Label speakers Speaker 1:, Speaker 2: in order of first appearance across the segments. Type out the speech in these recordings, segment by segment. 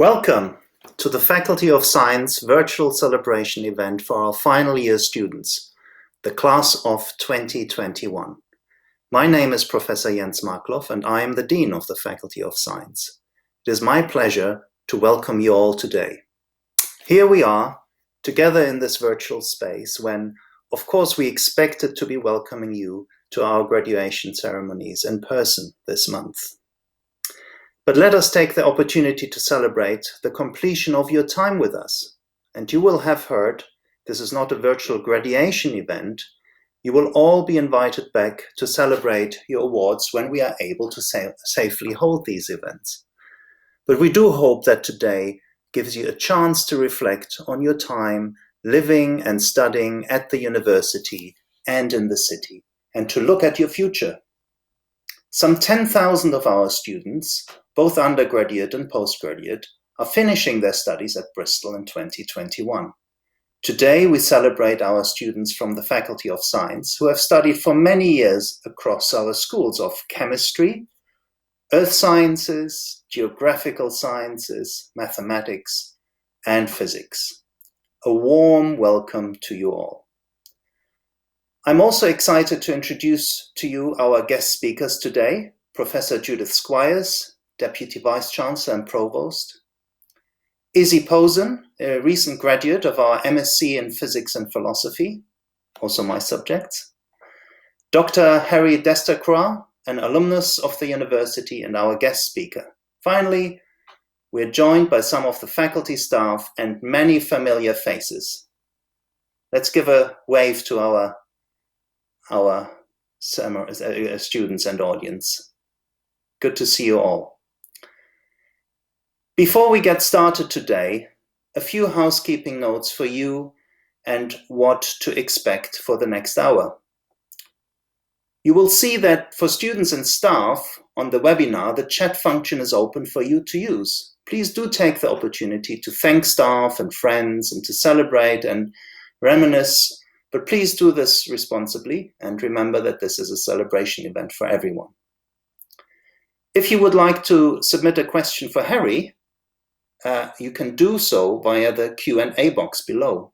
Speaker 1: Welcome to the Faculty of Science virtual celebration event for our final year students, the class of 2021. My name is Professor Jens Markloff and I am the Dean of the Faculty of Science. It is my pleasure to welcome you all today. Here we are, together in this virtual space when, of course, we expected to be welcoming you to our graduation ceremonies in person this month. But let us take the opportunity to celebrate the completion of your time with us. And you will have heard, this is not a virtual graduation event. You will all be invited back to celebrate your awards when we are able to safely hold these events. But we do hope that today gives you a chance to reflect on your time living and studying at the university and in the city, and to look at your future. Some 10,000 of our students, both undergraduate and postgraduate, are finishing their studies at Bristol in 2021. Today we celebrate our students from the Faculty of Science who have studied for many years across our schools of chemistry, earth sciences, geographical sciences, mathematics, and physics. A warm welcome to you all. I'm also excited to introduce to you our guest speakers today, Professor Judith Squires, Deputy Vice-Chancellor and Provost, Izzy Posen, a recent graduate of our MSc in Physics and Philosophy, also my subject, Dr. Harry Destacroix, an alumnus of the university and our guest speaker. Finally, we're joined by some of the faculty staff and many familiar faces. Let's give a wave to our students and audience. Good to see you all. Before we get started today, a few housekeeping notes for you and what to expect for the next hour. You will see that for students and staff on the webinar, the chat function is open for you to use. Please do take the opportunity to thank staff and friends and to celebrate and reminisce, but please do this responsibly and remember that this is a celebration event for everyone. If you would like to submit a question for Harry, you can do so via the Q&A box below.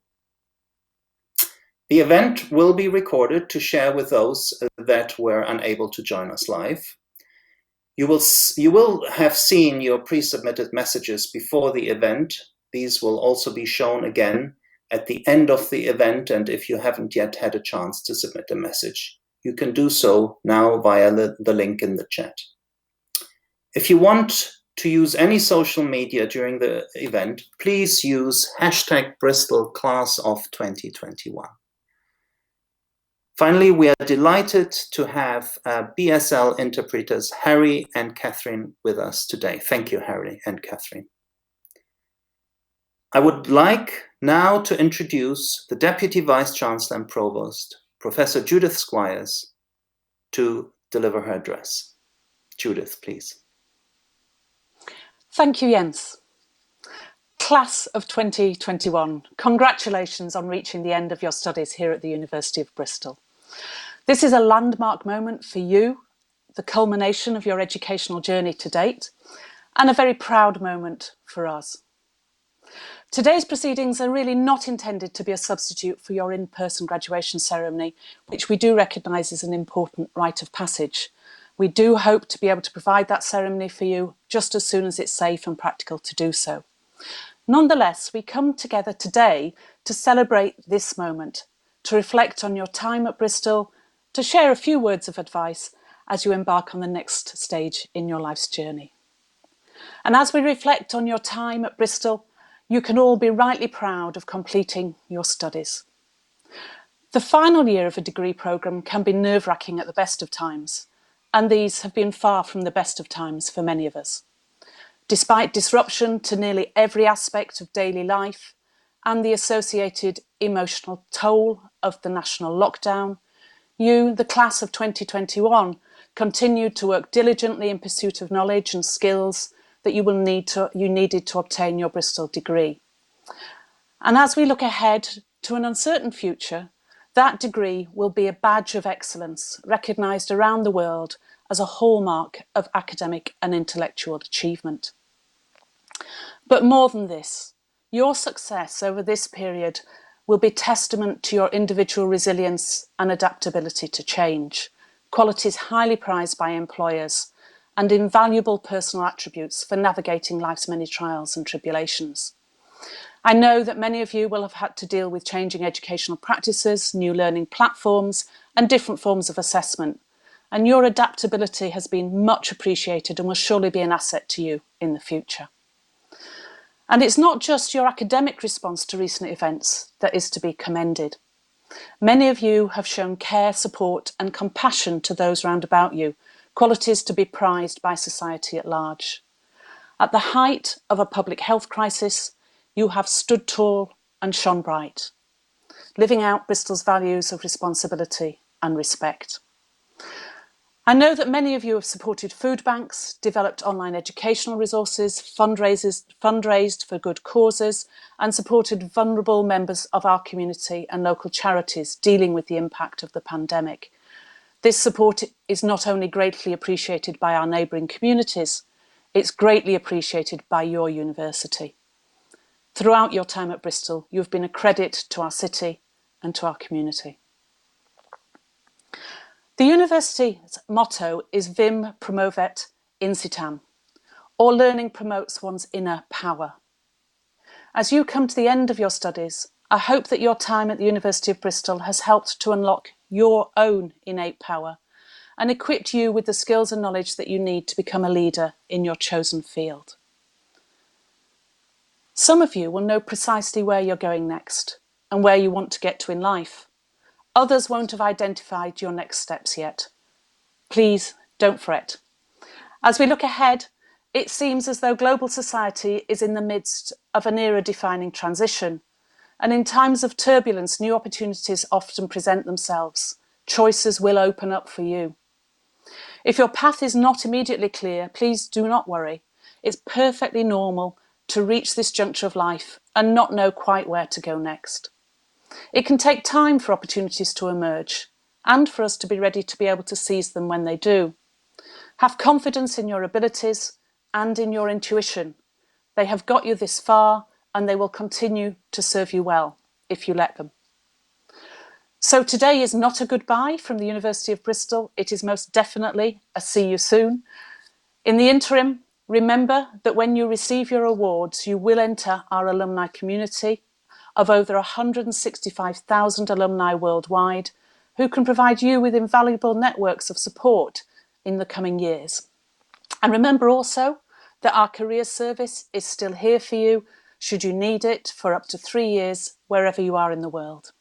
Speaker 1: The event will be recorded to share with those that were unable to join us live. You will have seen your pre-submitted messages before the event. These will also be shown again at the end of the event, and if you haven't yet had a chance to submit a message, you can do so now via the link in the chat. If you want to use any social media during the event, please use #BristolClassOf2021. Finally, we are delighted to have BSL interpreters Harry and Catherine with us today. Thank you, Harry and Catherine. I would like now to introduce the Deputy Vice-Chancellor and Provost, Professor Judith Squires, to deliver her address. Judith, please.
Speaker 2: Thank you, Jens. Class of 2021, congratulations on reaching the end of your studies here at the University of Bristol. This is a landmark moment for you, the culmination of your educational journey to date, and a very proud moment for us. Today's proceedings are really not intended to be a substitute for your in-person graduation ceremony, which we do recognise as an important rite of passage. We do hope to be able to provide that ceremony for you just as soon as it's safe and practical to do so. Nonetheless, we come together today to celebrate this moment, to reflect on your time at Bristol, to share a few words of advice as you embark on the next stage in your life's journey. And as we reflect on your time at Bristol, you can all be rightly proud of completing your studies. The final year of a degree programme can be nerve-wracking at the best of times, and these have been far from the best of times for many of us. Despite disruption to nearly every aspect of daily life and the associated emotional toll of the national lockdown, you, the class of 2021, continued to work diligently in pursuit of knowledge and skills that you needed to obtain your Bristol degree. And as we look ahead to an uncertain future, that degree will be a badge of excellence recognised around the world as a hallmark of academic and intellectual achievement. But more than this, your success over this period will be testament to your individual resilience and adaptability to change, qualities highly prized by employers and invaluable personal attributes for navigating life's many trials and tribulations. I know that many of you will have had to deal with changing educational practices, new learning platforms, and different forms of assessment, and your adaptability has been much appreciated and will surely be an asset to you in the future. And it's not just your academic response to recent events that is to be commended. Many of you have shown care, support, and compassion to those round about you, qualities to be prized by society at large. At the height of a public health crisis, you have stood tall and shone bright, living out Bristol's values of responsibility and respect. I know that many of you have supported food banks, developed online educational resources, fundraised for good causes, and supported vulnerable members of our community and local charities dealing with the impact of the pandemic. This support is not only greatly appreciated by our neighbouring communities, it's greatly appreciated by your university. Throughout your time at Bristol, you've been a credit to our city and to our community. The university's motto is Vim Promovet Incitam, or learning promotes one's inner power. As you come to the end of your studies, I hope that your time at the University of Bristol has helped to unlock your own innate power and equipped you with the skills and knowledge that you need to become a leader in your chosen field. Some of you will know precisely where you're going next and where you want to get to in life. Others won't have identified your next steps yet. Please don't fret. As we look ahead, it seems as though global society is in the midst of an era-defining transition, and in times of turbulence, new opportunities often present themselves. Choices will open up for you. If your path is not immediately clear, please do not worry. It's perfectly normal to reach this juncture of life and not know quite where to go next. It can take time for opportunities to emerge and for us to be ready to be able to seize them when they do. Have confidence in your abilities and in your intuition. They have got you this far and they will continue to serve you well if you let them. So today is not a goodbye from the University of Bristol. It is most definitely a see you soon. In the interim, remember that when you receive your awards, you will enter our alumni community of over 165,000 alumni worldwide who can provide you with invaluable networks of support in the coming years. And remember also that our careers service is still here for you should you need it for up to 3 years wherever you are in the world.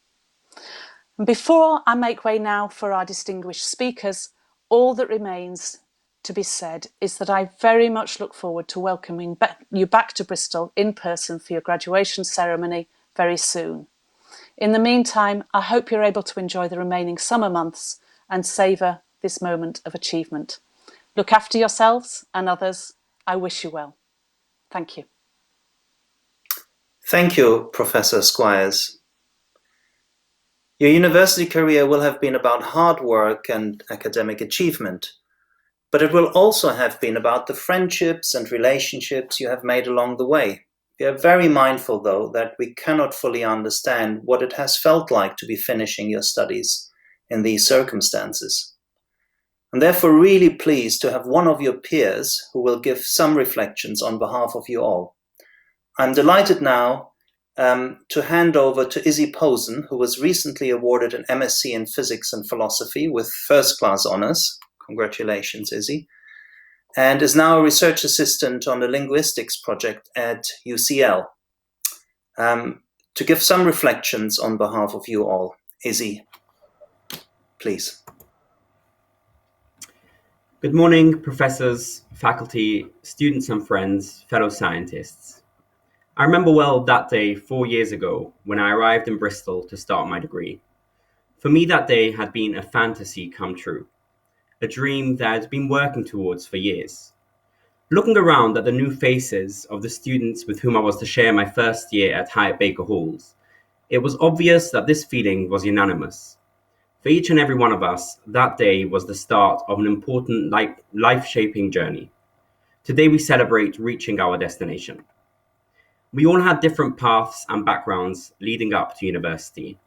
Speaker 2: And before I make way now for our distinguished speakers, all that remains to be said is that I very much look forward to welcoming you back to Bristol in person for your graduation ceremony very soon. In the meantime, I hope you're able to enjoy the remaining summer months and savour this moment of achievement. Look after yourselves and others. I wish you well. Thank you.
Speaker 1: Thank you, Professor Squires. Your university career will have been about hard work and academic achievement, but it will also have been about the friendships and relationships you have made along the way. We are very mindful, though, that we cannot fully understand what it has felt like to be finishing your studies in these circumstances. I'm therefore really pleased to have one of your peers who will give some reflections on behalf of you all. I'm delighted now to hand over to Izzy Posen, who was recently awarded an MSc in Physics and Philosophy with first-class honours. Congratulations, Izzy. And is now a research assistant on the linguistics project at UCL. To give some reflections on behalf of you all. Izzy, please.
Speaker 3: Good morning, professors, faculty, students and friends, fellow scientists. I remember well that day 4 years ago when I arrived in Bristol to start my degree. For me, that day had been a fantasy come true, a dream that I'd been working towards for years. Looking around at the new faces of the students with whom I was to share my first year at Hyatt Baker Halls, it was obvious that this feeling was unanimous. For each and every one of us, that day was the start of an important life-shaping journey. Today we celebrate reaching our destination. We all had different paths and backgrounds leading up to university.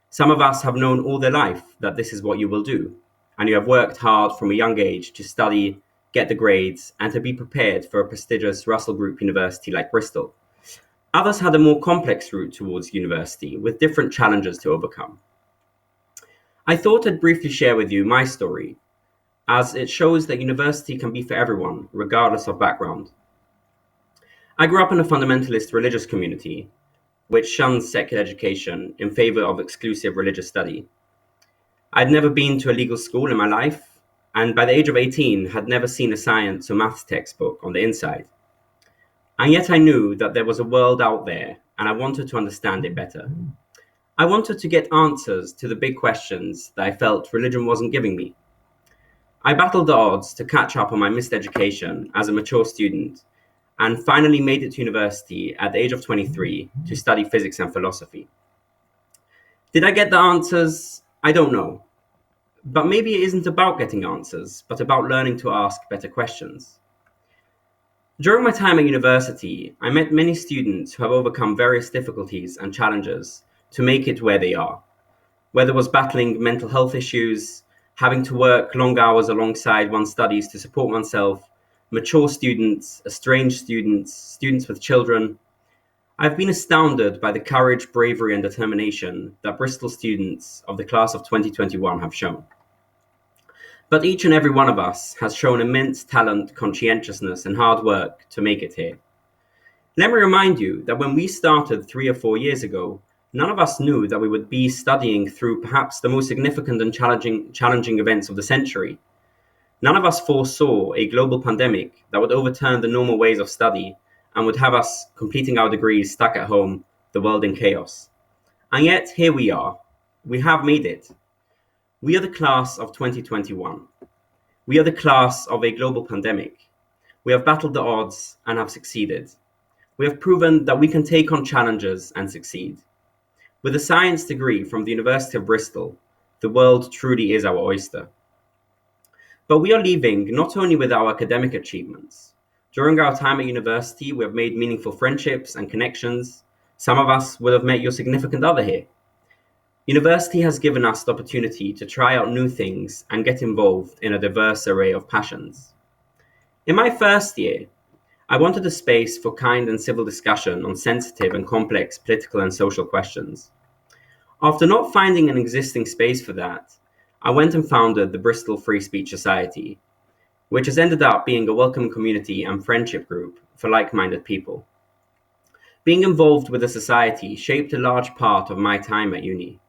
Speaker 3: Some of us have known all their life that this is what you will do, and you have worked hard from a young age to study, get the grades, and to be prepared for a prestigious Russell Group university like Bristol. Others had a more complex route towards university with different challenges to overcome. I thought I'd briefly share with you my story, as it shows that university can be for everyone, regardless of background. I grew up in a fundamentalist religious community, which shuns secular education in favor of exclusive religious study. I'd never been to a legal school in my life, and by the age of 18 had never seen a science or maths textbook on the inside. And yet I knew that there was a world out there, and I wanted to understand it better. I wanted to get answers to the big questions that I felt religion wasn't giving me. I battled the odds to catch up on my missed education as a mature student, and finally made it to university at the age of 23 to study physics and philosophy. Did I get the answers? I don't know. But maybe it isn't about getting answers, but about learning to ask better questions. During my time at university, I met many students who have overcome various difficulties and challenges to make it where they are. Whether it was battling mental health issues, having to work long hours alongside one's studies to support oneself, mature students, estranged students, students with children. I've been astounded by the courage, bravery, and determination that Bristol students of the class of 2021 have shown. But each and every one of us has shown immense talent, conscientiousness, and hard work to make it here. Let me remind you that when we started 3 or 4 years ago, none of us knew that we would be studying through perhaps the most significant and challenging events of the century. None of us foresaw a global pandemic that would overturn the normal ways of study and would have us completing our degrees stuck at home, the world in chaos. And yet, here we are. We have made it. We are the class of 2021. We are the class of a global pandemic. We have battled the odds and have succeeded. We have proven that we can take on challenges and succeed. With a science degree from the University of Bristol, the world truly is our oyster. But we are leaving not only with our academic achievements. During our time at university, we have made meaningful friendships and connections. Some of us will have met your significant other here. University has given us the opportunity to try out new things and get involved in a diverse array of passions. In my first year, I wanted a space for kind and civil discussion on sensitive and complex political and social questions. After not finding an existing space for that, I went and founded the Bristol Free Speech Society, which has ended up being a welcome community and friendship group for like-minded people. Being involved with the society shaped a large part of my time at uni,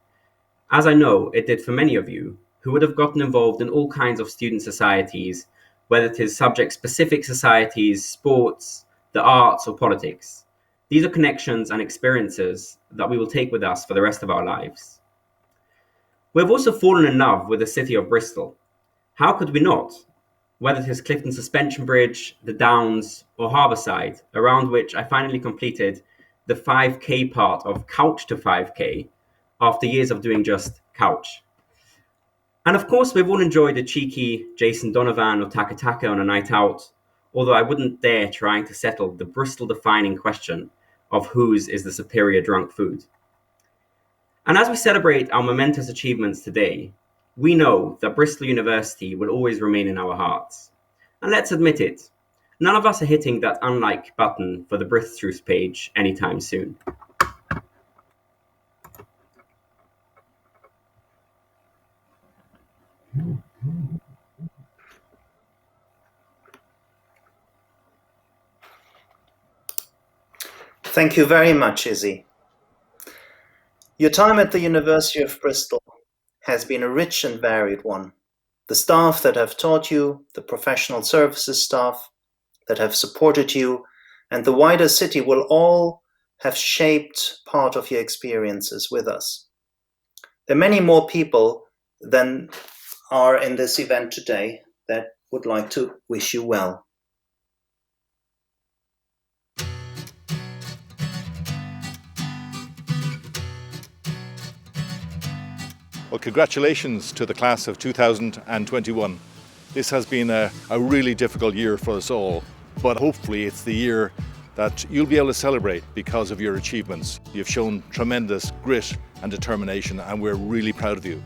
Speaker 3: as I know it did for many of you who would have gotten involved in all kinds of student societies, whether it is subject-specific societies, sports, the arts, or politics. These are connections and experiences that we will take with us for the rest of our lives. We have also fallen in love with the city of Bristol. How could we not? Whether it is Clifton Suspension Bridge, the Downs, or Harbourside, around which I finally completed the 5K part of Couch to 5K after years of doing just couch. And of course, we've all enjoyed a cheeky Jason Donovan or Taka Taka on a night out, although I wouldn't dare trying to settle the Bristol-defining question of whose is the superior drunk food. And as we celebrate our momentous achievements today, we know that Bristol University will always remain in our hearts. And let's admit it, none of us are hitting that unlike button for the Brith Truth page anytime soon.
Speaker 1: Thank you very much, Izzy. Your time at the University of Bristol has been a rich and varied one. The staff that have taught you, the professional services staff that have supported you, and the wider city will all have shaped part of your experiences with us. There are many more people than are in this event today that would like to wish you well.
Speaker 4: Well, congratulations to the class of 2021. This has been a really difficult year for us all. but hopefully it's the year that you'll be able to celebrate because of your achievements. You've shown tremendous grit and determination, and we're really proud of you.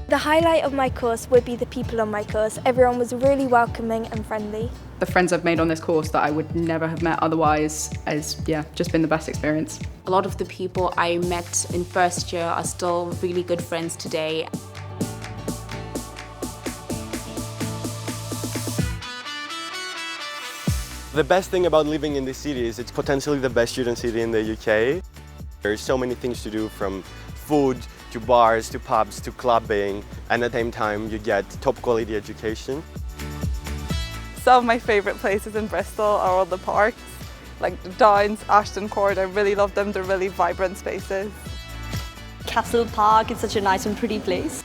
Speaker 5: The highlight of my course would be the people on my course. Everyone was really welcoming and friendly.
Speaker 6: The friends I've made on this course that I would never have met otherwise has, just been the best experience.
Speaker 7: A lot of the people I met in first year are still really good friends today.
Speaker 8: The best thing about living in this city is it's potentially the best student city in the UK. There's so many things to do, from food to bars to pubs to clubbing, and at the same time you get top quality education.
Speaker 9: Some of my favourite places in Bristol are all the parks, like the Downs, Ashton Court. I really love them, they're really vibrant spaces.
Speaker 10: Castle Park is such a nice and pretty place.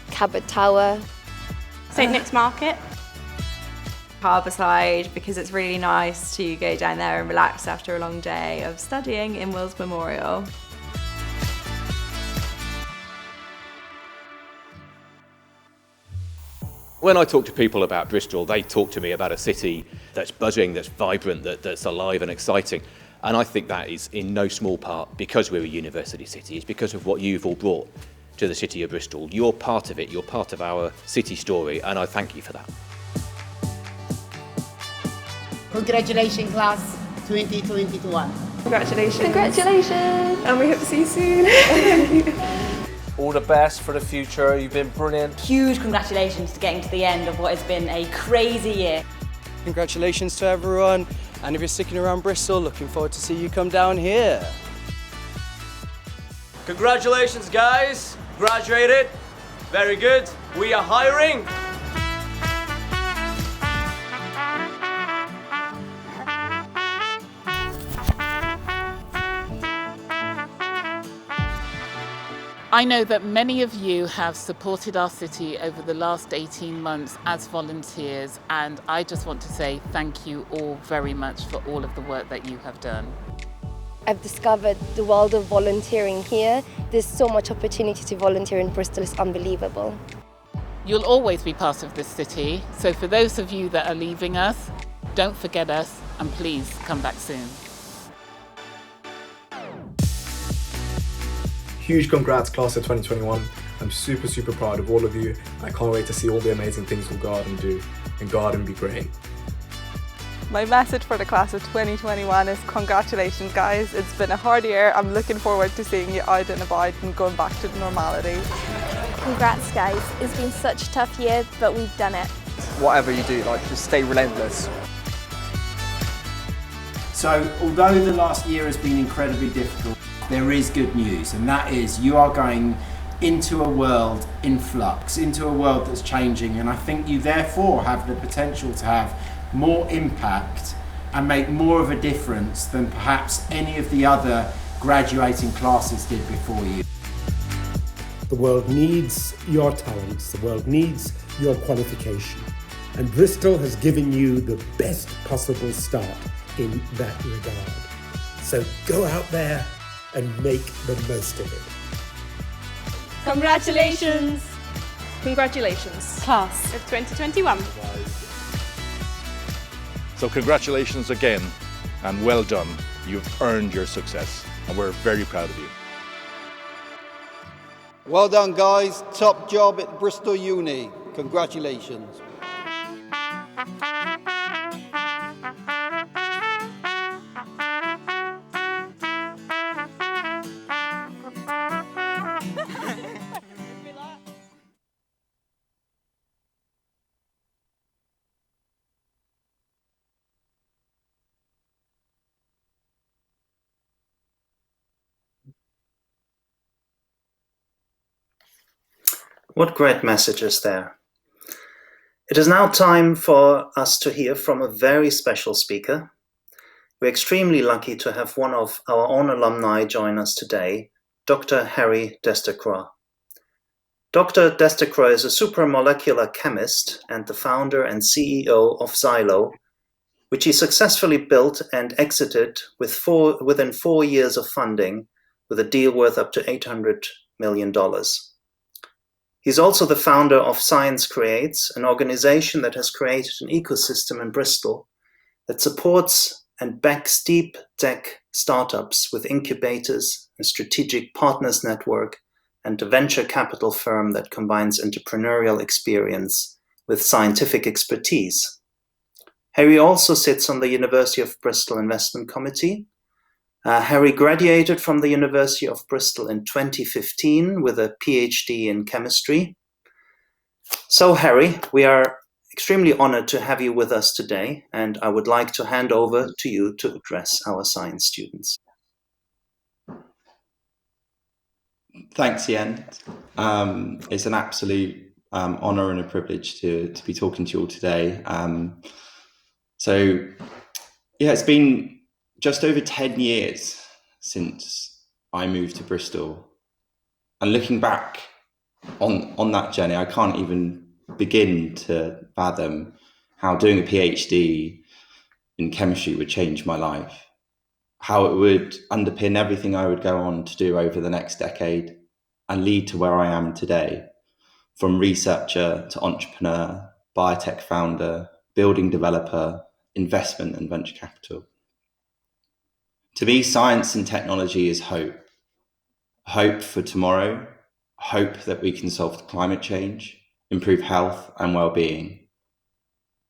Speaker 5: Cabot Tower.
Speaker 10: St Nick's Market.
Speaker 11: Harbourside, because it's really nice to go down there and relax after a long day of studying in Wills Memorial.
Speaker 12: When I talk to people about Bristol, they talk to me about a city that's buzzing, that's vibrant, that's alive and exciting. And I think that is in no small part because we're a university city. It's because of what you've all brought to the city of Bristol. You're part of it, you're part of our city story, and I thank you for that.
Speaker 13: Congratulations, class 2021.
Speaker 9: Congratulations.
Speaker 5: Congratulations.
Speaker 9: And we hope to see you soon.
Speaker 14: All the best for the future, you've been brilliant.
Speaker 10: Huge congratulations to getting to the end of what has been a crazy year.
Speaker 14: Congratulations to everyone, and if you're sticking around Bristol, looking forward to see you come down here. Congratulations guys, graduated, very good, we are hiring.
Speaker 15: I know that many of you have supported our city over the last 18 months as volunteers, and I just want to say thank you all very much for all of the work that you have done.
Speaker 5: I've discovered the world of volunteering here. There's so much opportunity to volunteer in Bristol, it's unbelievable.
Speaker 15: You'll always be part of this city, so for those of you that are leaving us, don't forget us and please come back soon.
Speaker 16: Huge congrats, class of 2021. I'm super proud of all of you. I can't wait to see all the amazing things we'll go out and do and go out and be great.
Speaker 9: My message for the class of 2021 is congratulations guys. It's been a hard year. I'm looking forward to seeing you out and about and going back to normality.
Speaker 5: Congrats guys. It's been such a tough year, but we've done it.
Speaker 14: Whatever you do, just stay relentless.
Speaker 17: So, although the last year has been incredibly difficult, there is good news, and that is you are going into a world in flux, into a world that's changing, and I think you therefore have the potential to have more impact and make more of a difference than perhaps any of the other graduating classes did before you.
Speaker 18: The world needs your talents, the world needs your qualification, and Bristol has given you the best possible start in that regard. So go out there and make the most of it.
Speaker 10: Congratulations!
Speaker 9: Congratulations,
Speaker 10: class of 2021.
Speaker 4: So congratulations again, and well done. You've earned your success, and we're very proud of you.
Speaker 14: Well done guys, top job at Bristol Uni. Congratulations.
Speaker 1: What great messages there. It is now time for us to hear from a very special speaker. We're extremely lucky to have one of our own alumni join us today, Dr. Harry Destacroix. Dr. Destacroix is a supramolecular chemist and the founder and CEO of Xylo, which he successfully built and exited within 4 years of funding with a deal worth up to $800 million. He's also the founder of Science Creates, an organization that has created an ecosystem in Bristol that supports and backs deep tech startups with incubators, a strategic partners network, and a venture capital firm that combines entrepreneurial experience with scientific expertise. Harry also sits on the University of Bristol Investment Committee. Harry graduated from the University of Bristol in 2015 with a PhD in chemistry. So Harry, we are extremely honored to have you with us today, and I would like to hand over to you to address our science students.
Speaker 19: Thanks, Yen. It's an absolute honor and a privilege to be talking to you all today. It's been just over 10 years since I moved to Bristol. And looking back on that journey, I can't even begin to fathom how doing a PhD in chemistry would change my life, how it would underpin everything I would go on to do over the next decade and lead to where I am today, from researcher to entrepreneur, biotech founder, building developer, investment and venture capital. To me, science and technology is hope. Hope for tomorrow, hope that we can solve climate change, improve health and well-being.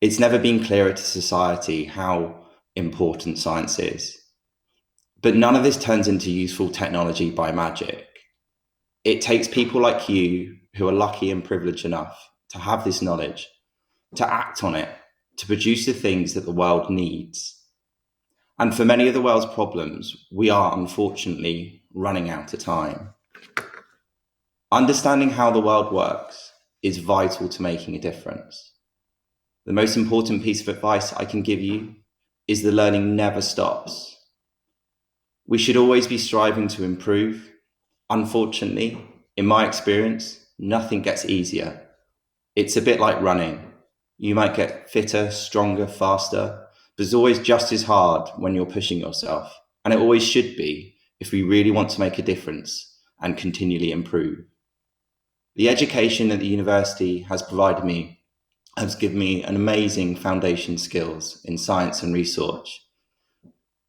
Speaker 19: It's never been clearer to society how important science is. But none of this turns into useful technology by magic. It takes people like you who are lucky and privileged enough to have this knowledge, to act on it, to produce the things that the world needs. And for many of the world's problems, we are unfortunately running out of time. Understanding how the world works is vital to making a difference. The most important piece of advice I can give you is the learning never stops. We should always be striving to improve. Unfortunately, in my experience, nothing gets easier. It's a bit like running. You might get fitter, stronger, faster, but it's always just as hard when you're pushing yourself. And it always should be if we really want to make a difference and continually improve. The education that the university has provided me has given me an amazing foundation skills in science and research.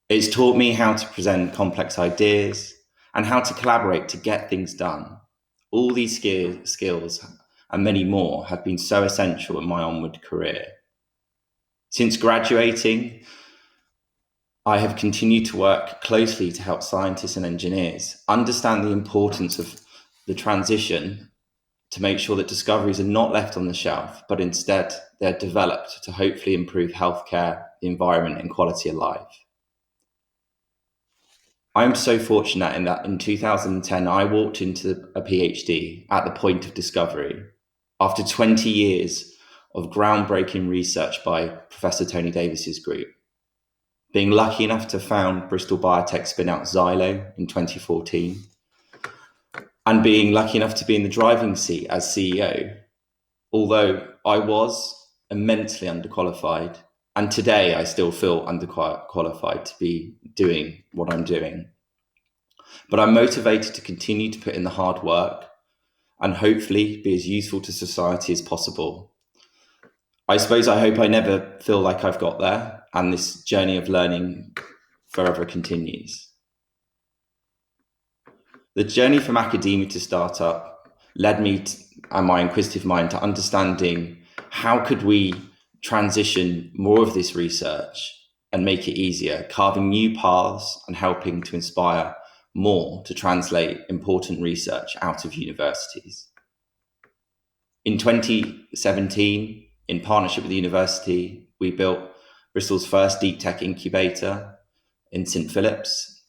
Speaker 19: It's taught me how to present complex ideas and how to collaborate to get things done. All these skills and many more have been so essential in my onward career. Since graduating, I have continued to work closely to help scientists and engineers understand the importance of the transition to make sure that discoveries are not left on the shelf, but instead they're developed to hopefully improve healthcare, the environment, and quality of life. I'm so fortunate in that in 2010, I walked into a PhD at the point of discovery after 20 years of groundbreaking research by Professor Tony Davis's group. Being lucky enough to found Bristol Biotech spin-out Xylo in 2014, and being lucky enough to be in the driving seat as CEO, although I was immensely underqualified, and today I still feel underqualified to be doing what I'm doing. But I'm motivated to continue to put in the hard work and hopefully be as useful to society as possible. I hope I never feel like I've got there, and this journey of learning forever continues. The journey from academia to startup led me and my inquisitive mind to understanding how could we transition more of this research and make it easier, carving new paths and helping to inspire more to translate important research out of universities. In 2017, in partnership with the university, we built Bristol's first deep tech incubator in St. Philip's.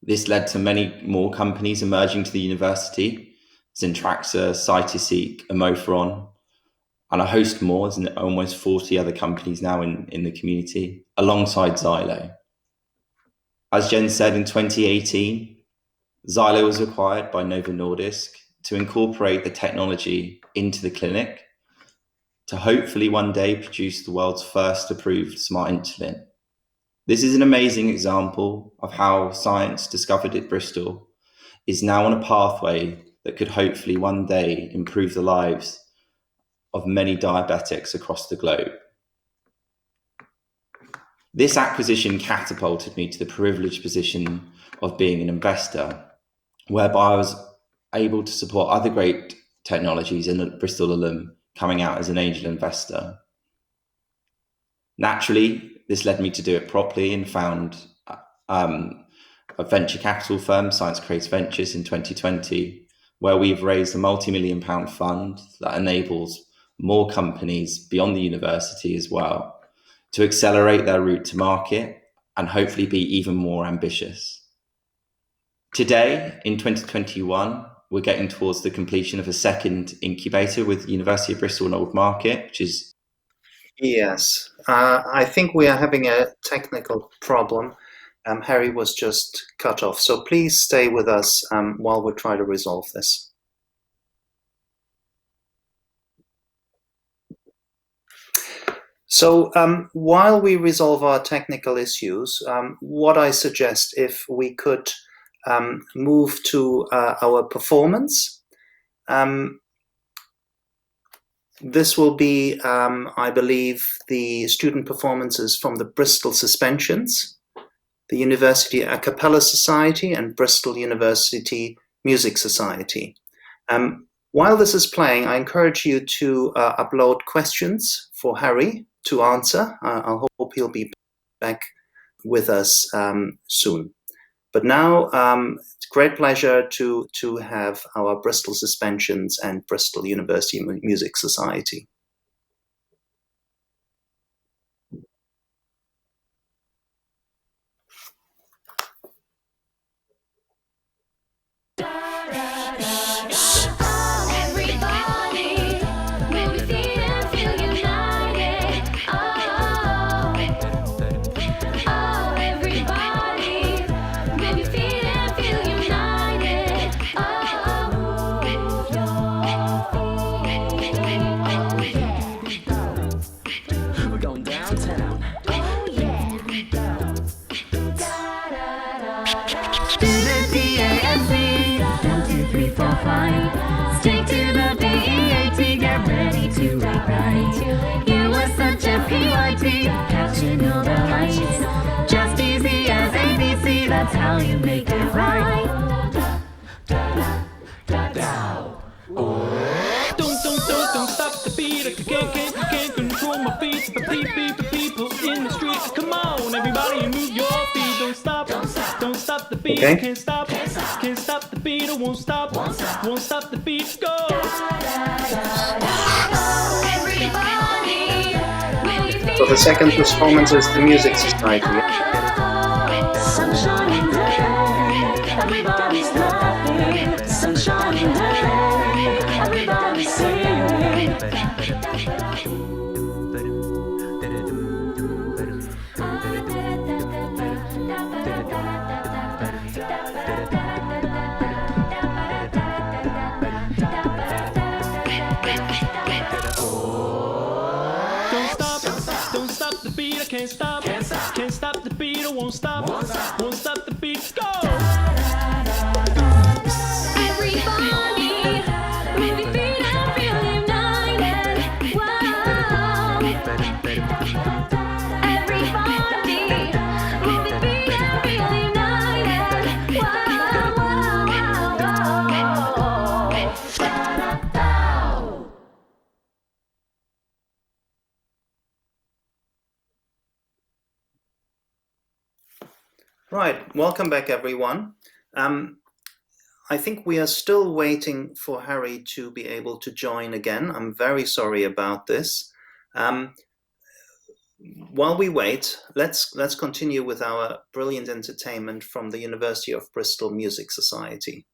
Speaker 19: This led to many more companies emerging to the university: Syntraxa, Cytoseq, Amorphon, and a host more. There's almost 40 other companies now in the community, alongside Xylo. As Jen said, in 2018, Xylo was acquired by Novo Nordisk to incorporate the technology into the clinic to hopefully one day produce the world's first approved smart insulin. This is an amazing example of how science discovered at Bristol is now on a pathway that could hopefully one day improve the lives of many diabetics across the globe. This acquisition catapulted me to the privileged position of being an investor, whereby I was able to support other great technologies in Bristol alum coming out as an angel investor. Naturally, this led me to do it properly and found a venture capital firm, Science Creates Ventures, in 2020, where we've raised a multi-million-pound fund that enables more companies beyond the university as well to accelerate their route to market and hopefully be even more ambitious. Today, in 2021, we're getting towards the completion of a second incubator with University of Bristol and Old Market, which is...
Speaker 1: Yes, I think we are having a technical problem. Harry was just cut off, so please stay with us while we try to resolve this. So while we resolve our technical issues, what I suggest, if we could move to our performance. This will be, I believe, the student performances from the Bristol Suspensions, the University A Cappella Society, and Bristol University Music Society. While this is playing, I encourage you to upload questions for Harry to answer. I hope he'll be back with us soon. But now, it's a great pleasure to have our Bristol Suspensions and Bristol University Music Society.
Speaker 20: Stick to the PEAT, get ready to write right. You were such a PYT, catching all the lights. Just easy as ABC, that's how you make it right.
Speaker 21: Don't stop the beat, I can't control my feet. But people in the street, come on, everybody move your feet. Don't stop the beat,
Speaker 1: okay.
Speaker 21: Can't stop the beat, I won't stop the beat, go.
Speaker 1: So the second performance is the Music Society.
Speaker 20: Sunshine in day, everybody's laughing. Sunshine in day, everybody's singing.
Speaker 21: Don't stop the beat, I can't stop the beat, I won't stop the beat, go.
Speaker 20: Everybody, move your feet and feel united. Wow. Everybody, move your feet and feel united. Wow, wow, wow, wow.
Speaker 1: Right, welcome back everyone. I think we are still waiting for Harry to be able to join again. I'm very sorry about this. While we wait, let's continue with our brilliant entertainment from the University of Bristol Music Society.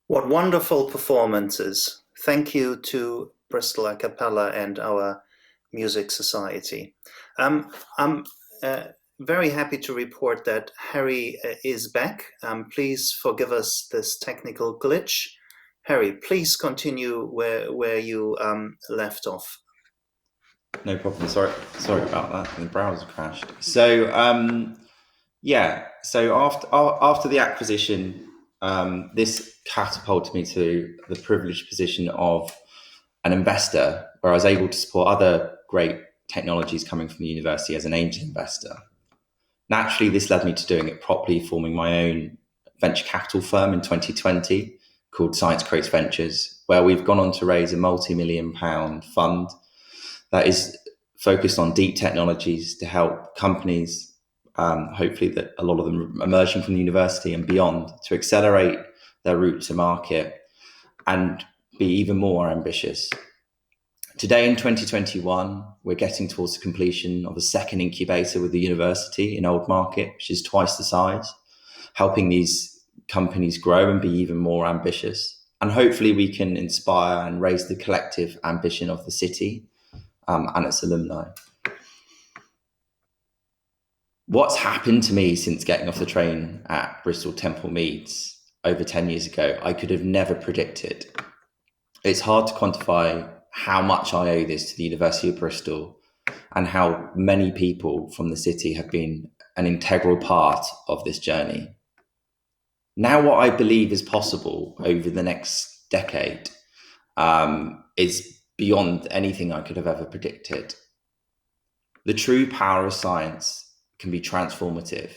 Speaker 1: What wonderful performances. Thank you to Bristol A Cappella and our Music Society. I'm very happy to report that Harry is back. Please forgive us this technical glitch. Harry, please continue where you left off.
Speaker 19: No problem. Sorry about that. The browser crashed. So after the acquisition, this catapulted me to the privileged position of an investor, where I was able to support other great technologies coming from the university as an angel investor. Naturally, this led me to doing it properly, forming my own venture capital firm in 2020 called Science Creates Ventures, where we've gone on to raise a multi-million-pound fund that is focused on deep technologies to help companies, hopefully that a lot of them emerging from the university and beyond, to accelerate their route to market and be even more ambitious. Today in 2021, we're getting towards the completion of a second incubator with the university in Old Market, which is twice the size, helping these companies grow and be even more ambitious. And hopefully we can inspire and raise the collective ambition of the city and its alumni. What's happened to me since getting off the train at Bristol Temple Meads over 10 years ago, I could have never predicted. It's hard to quantify how much I owe this to the University of Bristol and how many people from the city have been an integral part of this journey. Now, what I believe is possible over the next decade is beyond anything I could have ever predicted. The true power of science can be transformative.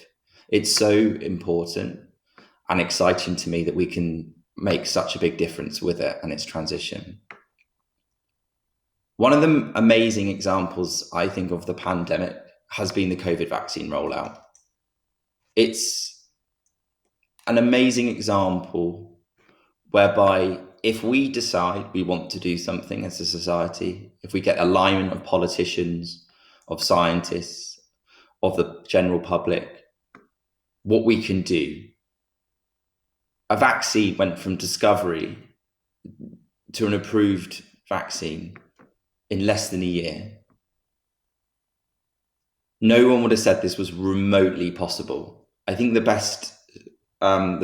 Speaker 19: It's so important and exciting to me that we can make such a big difference with it and its transition. One of the amazing examples, I think, of the pandemic has been the COVID vaccine rollout. It's an amazing example whereby if we decide we want to do something as a society, if we get alignment of politicians, of scientists, of the general public, what we can do. A vaccine went from discovery to an approved vaccine in less than a year. No one would have said this was remotely possible. I think the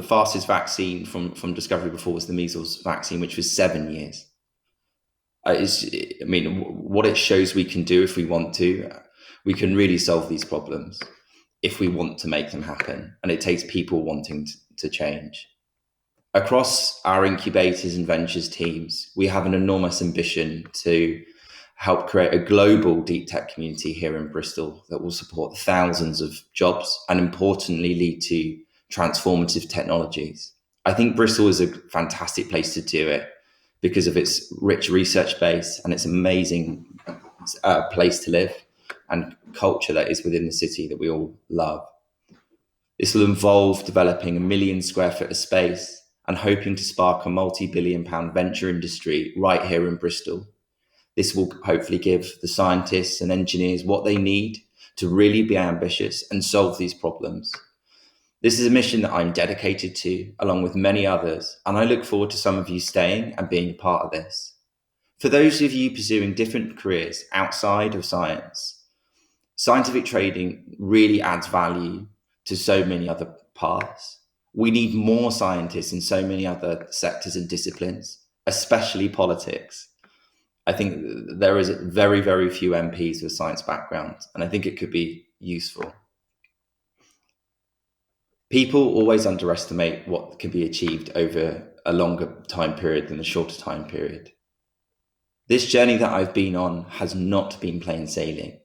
Speaker 19: fastest vaccine from discovery before was the measles vaccine, which was 7 years. What it shows we can do if we want to, we can really solve these problems if we want to make them happen. And it takes people wanting to change. Across our incubators and ventures teams, we have an enormous ambition to help create a global deep tech community here in Bristol that will support thousands of jobs and importantly lead to transformative technologies. I think Bristol is a fantastic place to do it because of its rich research base and its amazing place to live and culture that is within the city that we all love. This will involve developing 1 million square foot of space and hoping to spark a multi-billion-pound venture industry right here in Bristol. This will hopefully give the scientists and engineers what they need to really be ambitious and solve these problems. This is a mission that I'm dedicated to, along with many others, and I look forward to some of you staying and being a part of this. For those of you pursuing different careers outside of science, scientific trading really adds value to so many other paths. We need more scientists in so many other sectors and disciplines, especially politics. I think there is very, very few MPs with science backgrounds, and I think it could be useful. People always underestimate what can be achieved over a longer time period than a shorter time period. This journey that I've been on has not been plain sailing.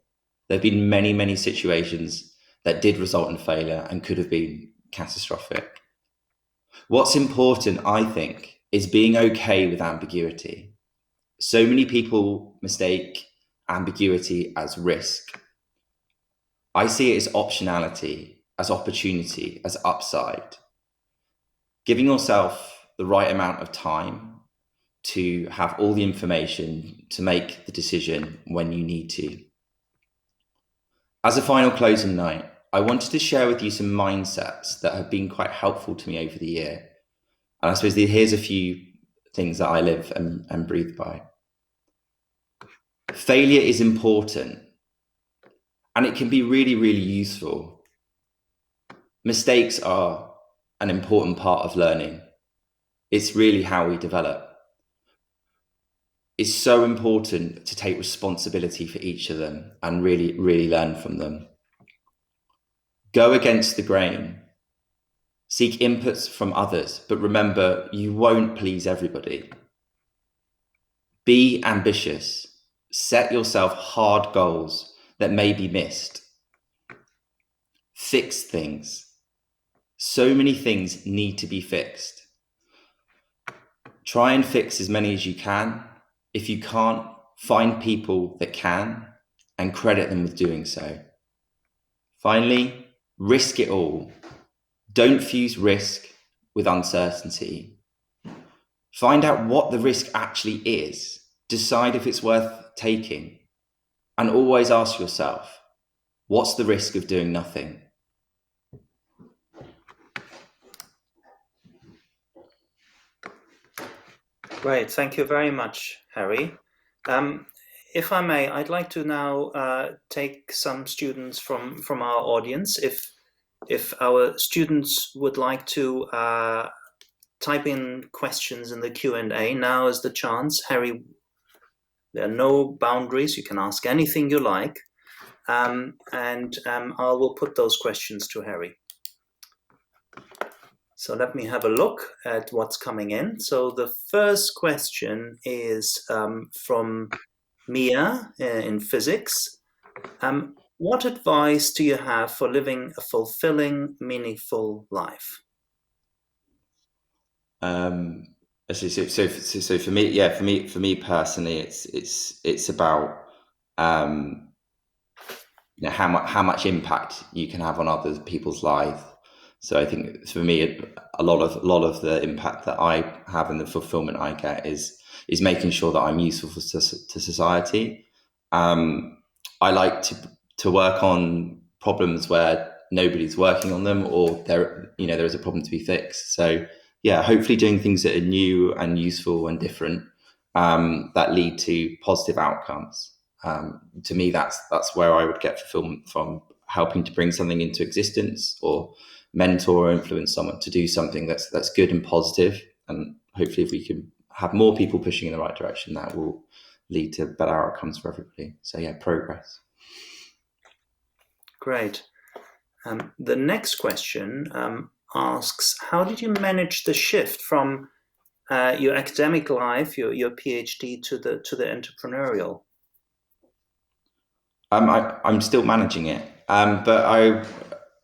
Speaker 19: There have been many, many situations that did result in failure and could have been catastrophic. What's important, I think, is being okay with ambiguity. So many people mistake ambiguity as risk. I see it as optionality, as opportunity, as upside. Giving yourself the right amount of time to have all the information to make the decision when you need to. As a final closing note, I wanted to share with you some mindsets that have been quite helpful to me over the year And I suppose here's a few things that I live and breathe by. Failure is important, and it can be really, really useful. Mistakes are an important part of learning. It's really how we develop. It's so important to take responsibility for each of them and really, really learn from them. Go against the grain. Seek inputs from others, but remember, you won't please everybody. Be ambitious. Set yourself hard goals that may be missed. Fix things. So many things need to be fixed. Try and fix as many as you can. If you can't, find people that can and credit them with doing so. Finally, risk it all. Don't fuse risk with uncertainty. Find out what the risk actually is. Decide if it's worth taking. And always ask yourself, what's the risk of doing nothing?
Speaker 1: Great, thank you very much, Harry. If I may, I'd like to now take some students from our audience. If our students would like to type in questions in the Q&A, now is the chance. Harry, there are no boundaries. You can ask anything you like. I will put those questions to Harry. So let me have a look at what's coming in. So the first question is from Mia in physics. What advice do you have for living a fulfilling, meaningful life?
Speaker 19: So for me personally, it's about how much impact you can have on other people's lives. So I think for me, a lot of the impact that I have and the fulfillment I get is making sure that I'm useful to society. I like to work on problems where nobody's working on them, or there is a problem to be fixed. So yeah, hopefully doing things that are new and useful and different that lead to positive outcomes. To me, that's where I would get fulfillment from, helping to bring something into existence or mentor or influence someone to do something that's good and positive. And hopefully if we can have more people pushing in the right direction, that will lead to better outcomes for everybody. So yeah, progress.
Speaker 1: Great. The next question asks, how did you manage the shift from your academic life, your PhD, to the entrepreneurial?
Speaker 19: I'm still managing it, but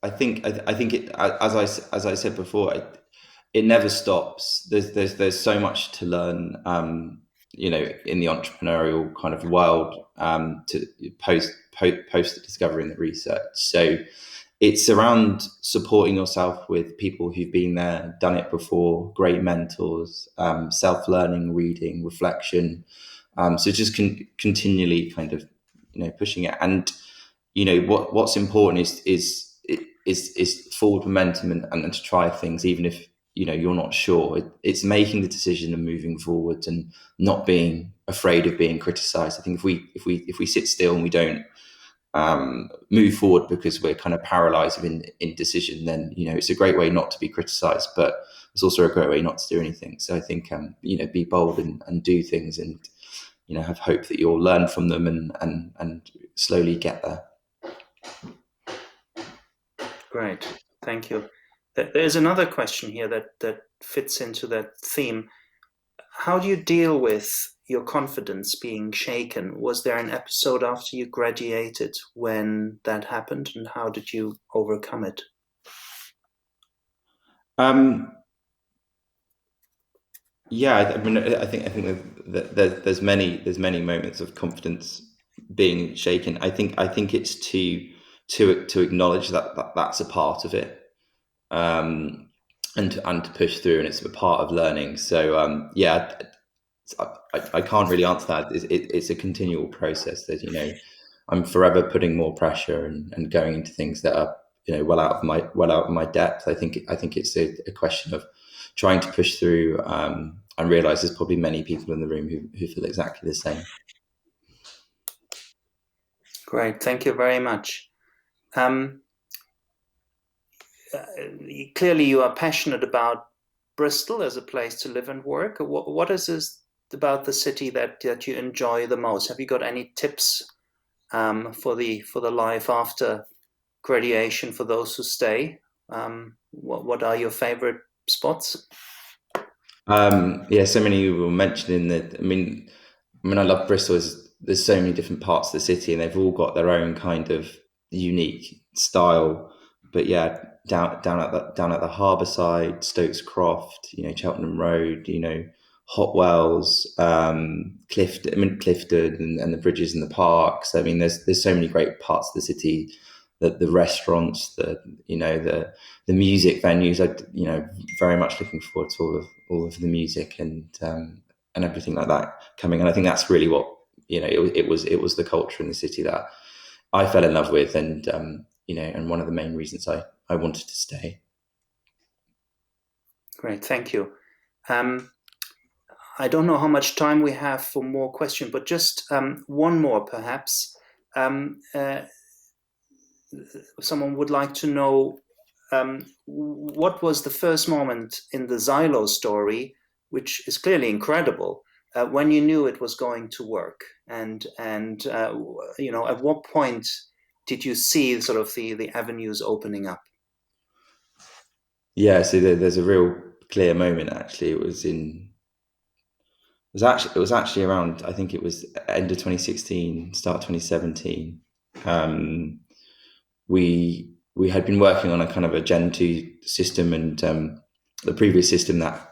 Speaker 19: I think it, as I said before, it never stops. There's so much to learn, in the entrepreneurial kind of world, to post the discovery and the research. So it's around supporting yourself with people who've been there, done it before, great mentors, self-learning, reading, reflection. So just continually kind of, pushing it. And, what's important is forward momentum and to try things, even if, you're not sure. It's making the decision and moving forward and not being afraid of being criticized. I think if we sit still and we don't move forward because we're kind of paralyzed in indecision, then it's a great way not to be criticized, but it's also a great way not to do anything. So I think be bold and do things, and have hope that you'll learn from them and slowly get there.
Speaker 1: Great, thank you. There's another question here that fits into that theme. How do you deal with your confidence being shaken? Was there an episode after you graduated when that happened, and how did you overcome it?
Speaker 19: Yeah, I think that there's many moments of confidence being shaken. I think it's to acknowledge that that's a part of it, and to push through, and it's a part of learning. So yeah, I can't really answer that. It's a continual process. That I'm forever putting more pressure and going into things that are well out of my depth. I think it's a question of trying to push through, and realise there's probably many people in the room who feel exactly the same.
Speaker 1: Great, thank you very much. Clearly you are passionate about Bristol as a place to live and work. What is this about the city that you enjoy the most? Have you got any tips for the life after graduation for those who stay? What are your favorite spots?
Speaker 19: Yeah, so many were mentioning that. I mean, I love Bristol. There's so many different parts of the city, and they've all got their own kind of unique style. But yeah, down at the harbour side, Stokes Croft, Cheltenham Road, Hot Wells, Clifton, and the bridges and the parks. I mean, there's so many great parts of the city. The restaurants, the music venues. Very much looking forward to all of the music and everything like that coming. And I think that's really what it was the culture in the city that I fell in love with, and and one of the main reasons I wanted to stay.
Speaker 1: Great, thank you. I don't know how much time we have for more questions, but just one more perhaps. Someone would like to know what was the first moment in the Xylo story, which is clearly incredible, when you knew it was going to work, and at what point did you see sort of the avenues opening up?
Speaker 19: Yeah, so there's a real clear moment. Actually, it was actually around, I think it was end of 2016, start 2017. We had been working on a kind of a Gen 2 system, and the previous system that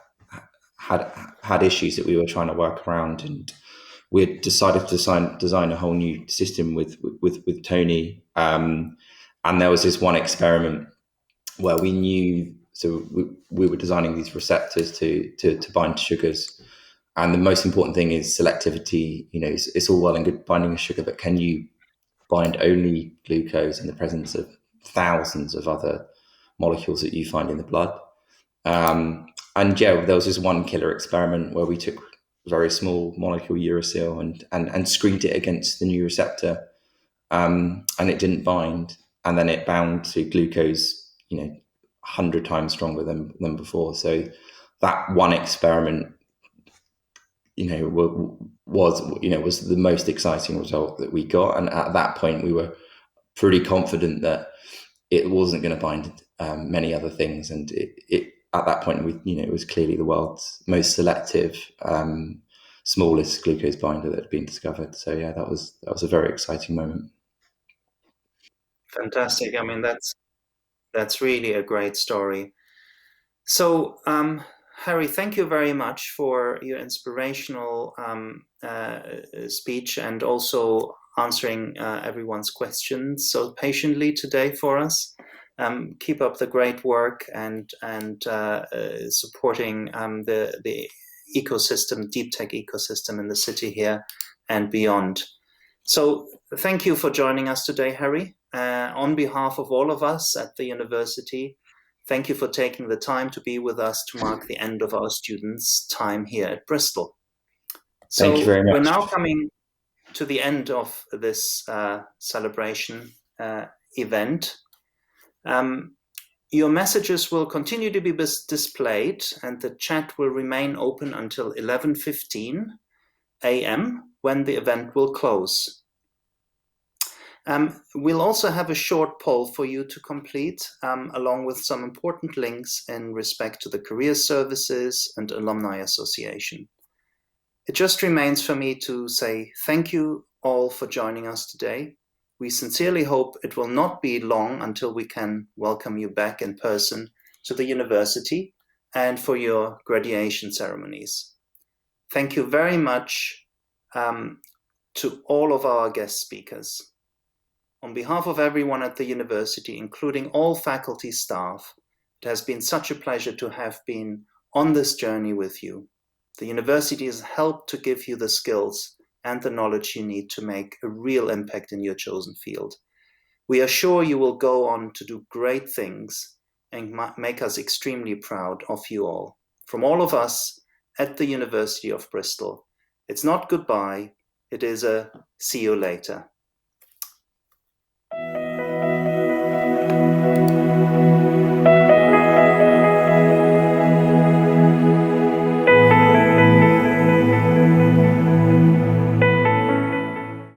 Speaker 19: had issues that we were trying to work around, and we had decided to design a whole new system with Tony. And there was this one experiment where we knew, so we were designing these receptors to bind to sugars. And the most important thing is selectivity. It's all well and good binding a sugar, but can you bind only glucose in the presence of thousands of other molecules that you find in the blood? And yeah, there was this one killer experiment where we took a very small molecule uracil and screened it against the new receptor, and it didn't bind, and then it bound to glucose 100 times stronger than before. So that one experiment was the most exciting result that we got, and at that point we were pretty confident that it wasn't going to bind many other things, and it at that point it was clearly the world's most selective, smallest glucose binder that had been discovered. So yeah, that was a very exciting moment.
Speaker 1: Fantastic. I mean, that's really a great story. So Harry, thank you very much for your inspirational speech, and also answering everyone's questions so patiently today for us. Keep up the great work and supporting the ecosystem, deep tech ecosystem in the city here and beyond. So thank you for joining us today, Harry. On behalf of all of us at the university, thank you for taking the time to be with us to mark the end of our students' time here at Bristol. So
Speaker 19: thank you very much.
Speaker 1: We're now coming to the end of this celebration event. Your messages will continue to be displayed, and the chat will remain open until 11:15 a.m. when the event will close. We'll also have a short poll for you to complete, along with some important links in respect to the Career Services and Alumni Association. It just remains for me to say thank you all for joining us today. We sincerely hope it will not be long until we can welcome you back in person to the university and for your graduation ceremonies. Thank you very much to all of our guest speakers. On behalf of everyone at the university, including all faculty staff, it has been such a pleasure to have been on this journey with you. The university has helped to give you the skills and the knowledge you need to make a real impact in your chosen field. We are sure you will go on to do great things and make us extremely proud of you all. From all of us at the University of Bristol, it's not goodbye, it is a see you later.